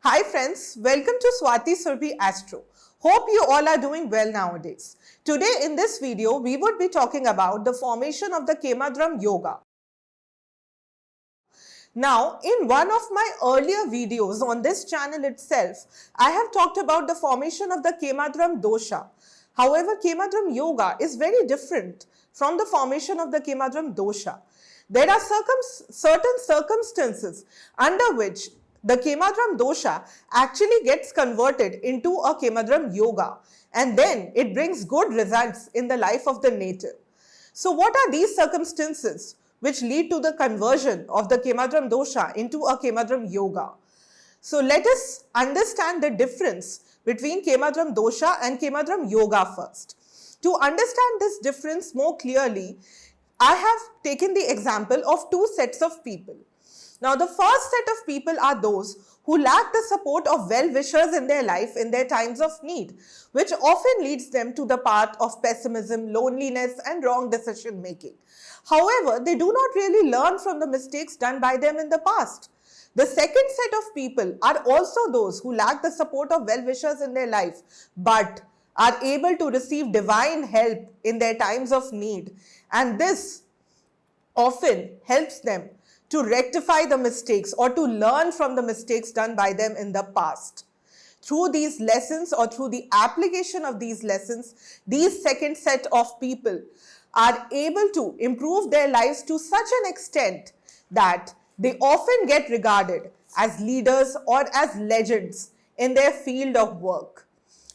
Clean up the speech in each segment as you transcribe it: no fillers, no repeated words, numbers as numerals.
Hi friends, welcome to Swati Surbhi Astro. Hope you all are doing well nowadays. Today in this video, we would be talking about the formation of the Kemadram Yoga. Now, in one of my earlier videos on this channel itself, I have talked about the formation of the Kemadram Dosha. However, Kemadram Yoga is very different from the formation of the Kemadram Dosha. There are certain circumstances under which the Kemadram Dosha actually gets converted into a Kemadram Yoga, and then it brings good results in the life of the native. So what are these circumstances which lead to the conversion of the Kemadram Dosha into a Kemadram Yoga? So let us understand the difference between Kemadram Dosha and Kemadram Yoga first. To understand this difference more clearly, I have taken the example of two sets of people. Now, the first set of people are those who lack the support of well-wishers in their life in their times of need, which often leads them to the path of pessimism, loneliness, and wrong decision making. However, they do not really learn from the mistakes done by them in the past. The second set of people are also those who lack the support of well-wishers in their life, but are able to receive divine help in their times of need, and this often helps them to rectify the mistakes or to learn from the mistakes done by them in the past. Through these lessons or through the application of these lessons, these second set of people are able to improve their lives to such an extent that they often get regarded as leaders or as legends in their field of work.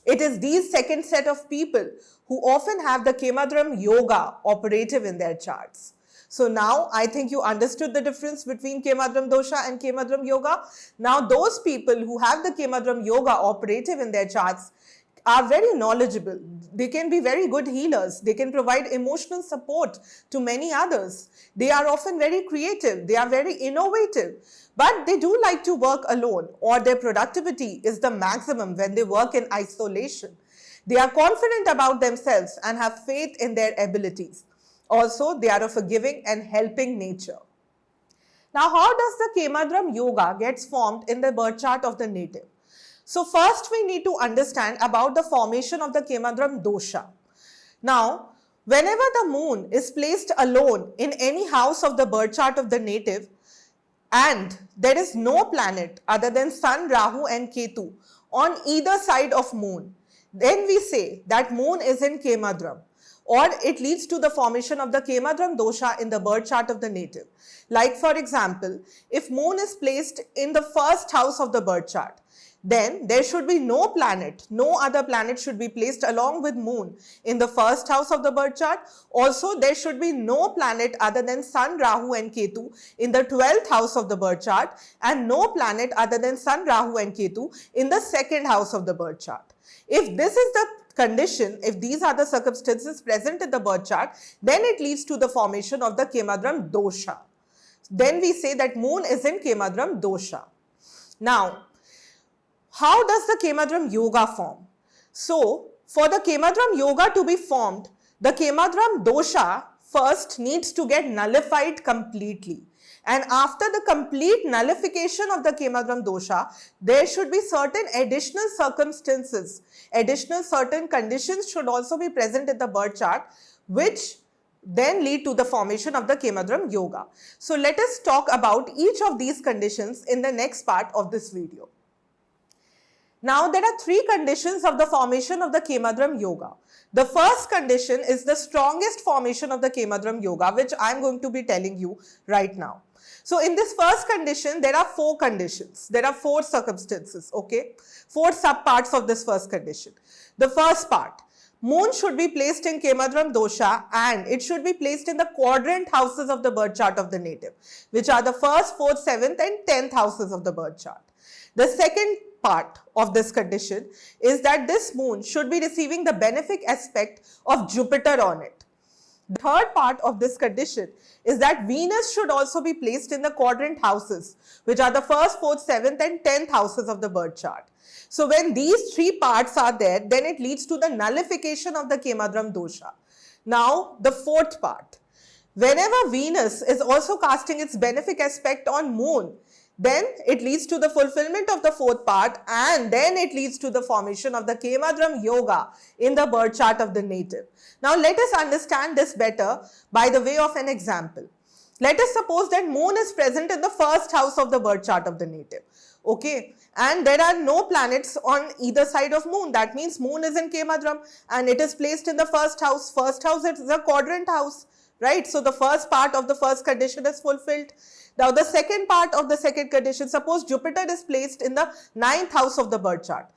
It is these second set of people who often have the Kemadram Yoga operative in their charts. So now I think you understood the difference between Kemadram Dosha and Kemadram Yoga. Now those people who have the Kemadram Yoga operative in their charts are very knowledgeable. They can be very good healers. They can provide emotional support to many others. They are often very creative. They are very innovative. But they do like to work alone, or their productivity is the maximum when they work in isolation. They are confident about themselves and have faith in their abilities. Also, they are of a giving and helping nature. Now, how does the Kemadram Yoga gets formed in the birth chart of the native? So, first we need to understand about the formation of the Kemadram Dosha. Now, whenever the moon is placed alone in any house of the birth chart of the native, and there is no planet other than Sun, Rahu and Ketu on either side of moon, then we say that moon is in Kemadram, or it leads to the formation of the Kemadram Dosha in the birth chart of the native. Like for example, if moon is placed in the first house of the birth chart, then there should be no planet, no other planet should be placed along with moon in the first house of the birth chart. Also, there should be no planet other than Sun, Rahu and Ketu in the 12th house of the birth chart, and no planet other than Sun, Rahu and Ketu in the second house of the birth chart. If this is the condition, if these are the circumstances present in the birth chart, then it leads to the formation of the Kemadram Dosha. Then we say that moon is in Kemadram Dosha. Now, how does the Kemadram Yoga form? So, for the Kemadram Yoga to be formed, the Kemadram Dosha first needs to get nullified completely. And after the complete nullification of the Kemadram Dosha, there should be certain additional circumstances, certain conditions should also be present in the birth chart, which then lead to the formation of the Kemadram Yoga. So, let us talk about each of these conditions in the next part of this video. Now, there are three conditions of the formation of the Kemadram Yoga. The first condition is the strongest formation of the Kemadram Yoga, which I am going to be telling you right now. So, in this first condition, there are four conditions. There are four circumstances, okay? Four subparts of this first condition. The first part, moon should be placed in Kemadram Dosha and it should be placed in the quadrant houses of the birth chart of the native, which are the 1st, 4th, 7th and 10th houses of the birth chart. The second part of this condition is that this moon should be receiving the benefic aspect of Jupiter on it. The third part of this condition is that Venus should also be placed in the quadrant houses, which are the 1st, 4th, 7th and 10th houses of the birth chart. So when these three parts are there, then it leads to the nullification of the Kemadram Dosha. Now the fourth part. Whenever Venus is also casting its benefic aspect on moon, Then it leads to the fulfillment of the fourth part, and then it leads to the formation of the Kemadram Yoga in the birth chart of the native. Now let us understand this better by the way of an example. Let us suppose that moon is present in the first house of the birth chart of the native. Okay, and there are no planets on either side of moon. That means moon is in Kemadram and it is placed in the first house. First house is the quadrant house, right? So the first part of the first condition is fulfilled. Now the second part of the second condition, suppose Jupiter is placed in the ninth house of the birth chart.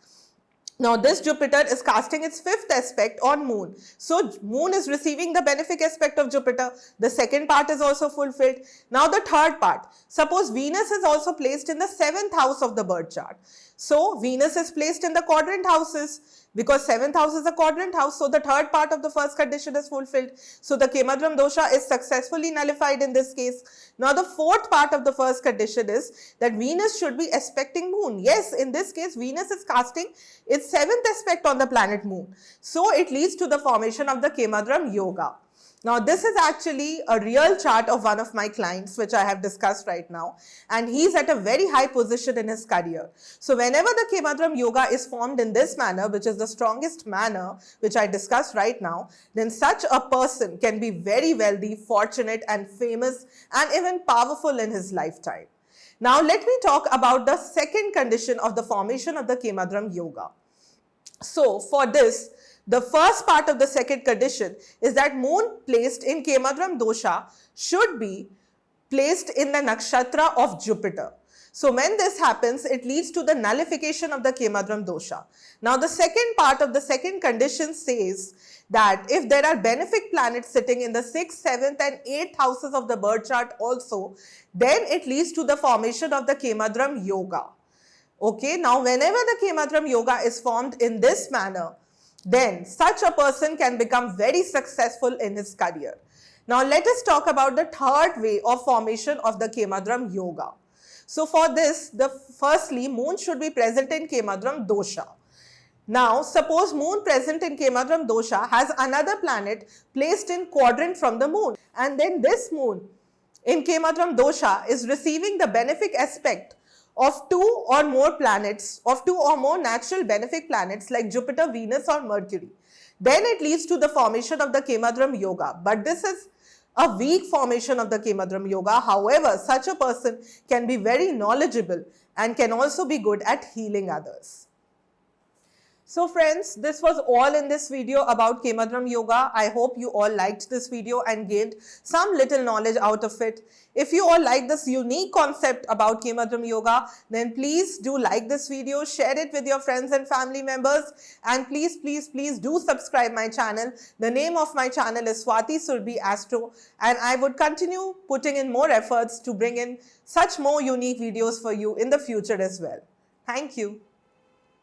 Now this Jupiter is casting its fifth aspect on moon. So moon is receiving the benefic aspect of Jupiter. The second part is also fulfilled. Now the third part. Suppose Venus is also placed in the seventh house of the birth chart. So Venus is placed in the quadrant houses because seventh house is a quadrant house. So the third part of the first condition is fulfilled. So the Kemadram dosha is successfully nullified in this case. Now the fourth part of the first condition is that Venus should be aspecting moon. Yes, in this case Venus is casting its seventh aspect on the planet moon. So it leads to the formation of the Kemadram yoga. Now this is actually a real chart of one of my clients which I have discussed right now, and he's at a very high position in his career. So whenever the Kemadram yoga is formed in this manner, which is the strongest manner which I discussed right now, then such a person can be very wealthy, fortunate and famous and even powerful in his lifetime. Now let me talk about the second condition of the formation of the Kemadram yoga. So for this, the first part of the second condition is that moon placed in Kemadram dosha should be placed in the nakshatra of Jupiter. So when this happens, it leads to the nullification of the Kemadram dosha. Now the second part of the second condition says that if there are benefic planets sitting in the 6th, 7th and 8th houses of the birth chart also, then it leads to the formation of the Kemadram yoga. Okay, now whenever the Kemadram yoga is formed in this manner, then such a person can become very successful in his career. Now let us talk about the third way of formation of the Kemadram yoga. So for this, firstly, moon should be present in Kemadram dosha. Now suppose moon present in Kemadram dosha has another planet placed in quadrant from the moon, and then this moon in Kemadram dosha is receiving the benefic aspect of two or more planets, of two or more natural benefic planets like Jupiter, Venus or Mercury. Then it leads to the formation of the Kemadram yoga. But this is a weak formation of the Kemadram yoga. However, such a person can be very knowledgeable and can also be good at healing others. So friends, this was all in this video about Kemadram yoga. I hope you all liked this video and gained some little knowledge out of it. If you all like this unique concept about Kemadram yoga, then please do like this video, share it with your friends and family members, and please do subscribe my channel. The name of my channel is Swati Surbhi Astro, and I would continue putting in more efforts to bring in such more unique videos for you in the future as well. Thank you.